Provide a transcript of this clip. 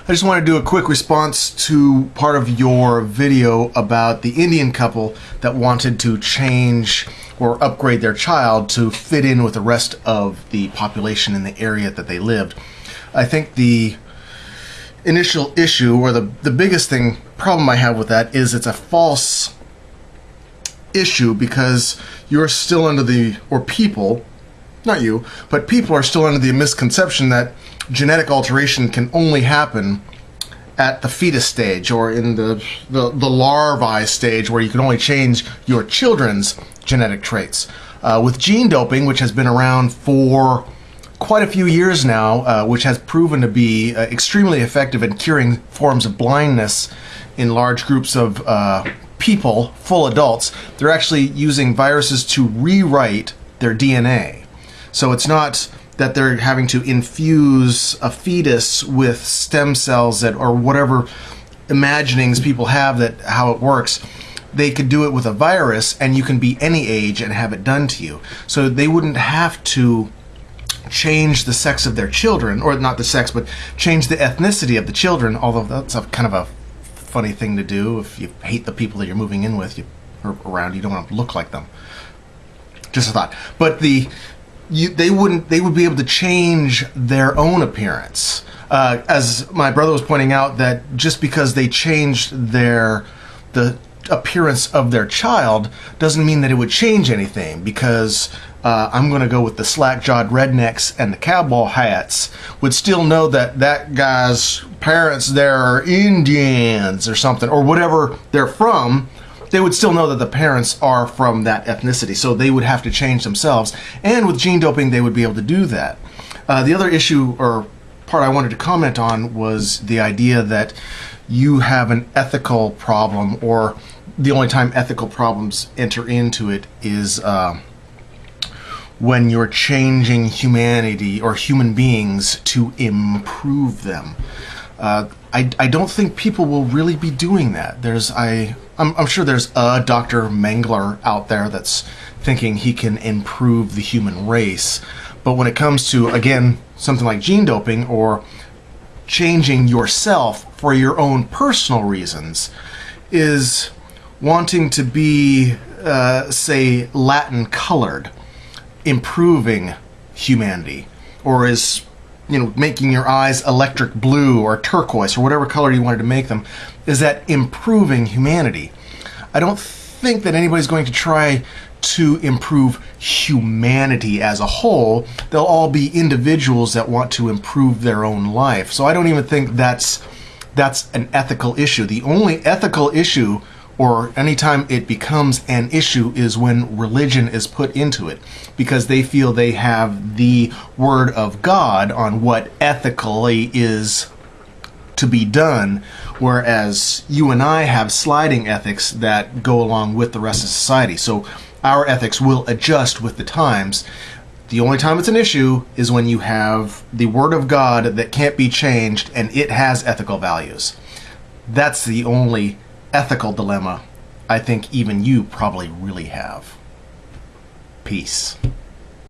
I just want to do a quick response to part of your video about the Indian couple that wanted to change or upgrade their child to fit in with the rest of the population in the area that they lived. I think the initial issue, or the biggest problem I have with that, is it's a false issue, because you're still under the, or people, not you, but people are still under the misconception that genetic alteration can only happen at the fetus stage, or in the larvae stage, where you can only change your children's genetic traits. With gene doping, which has been around for quite a few years now, which has proven to be extremely effective in curing forms of blindness in large groups of people, full adults, they're actually using viruses to rewrite their DNA. So it's not that they're having to infuse a fetus with stem cells that, or whatever imaginings people have that how it works. They could do it with a virus, and you can be any age and have it done to you. So they wouldn't have to change the sex of their children, or not the sex, but change the ethnicity of the children, although that's a kind of a funny thing to do. If you hate the people that you're moving in with, or around, you don't want to look like them. Just a thought. But they would be able to change their own appearance. As my brother was pointing out, that just because they changed the appearance of their child doesn't mean that it would change anything, because I'm going to go with the slack-jawed rednecks and the cowboy hats would still know that that guy's parents there are Indians or something, or whatever they're from. They would still know that the parents are from that ethnicity, so they would have to change themselves. And with gene doping, they would be able to do that. The other issue, or part I wanted to comment on, was the idea that you have an ethical problem, or the only time ethical problems enter into it is when you're changing humanity or human beings to improve them. I don't think people will really be doing that. I'm sure there's a Dr. Mengele out there that's thinking he can improve the human race. But when it comes to, again, something like gene doping or changing yourself for your own personal reasons, is wanting to be, say, Latin colored, improving humanity, or is, making your eyes electric blue or turquoise or whatever color you wanted to make them, is that improving humanity? I don't think that anybody's going to try to improve humanity as a whole. They'll all be individuals that want to improve their own life. So I don't even think that's an ethical issue. The only ethical issue, or anytime it becomes an issue, is when religion is put into it, because they feel they have the word of God on what ethically is to be done, whereas you and I have sliding ethics that go along with the rest of society. So our ethics will adjust with the times. The only time it's an issue is when you have the word of God that can't be changed and it has ethical values. That's the only ethical dilemma I think even you probably really have. Peace.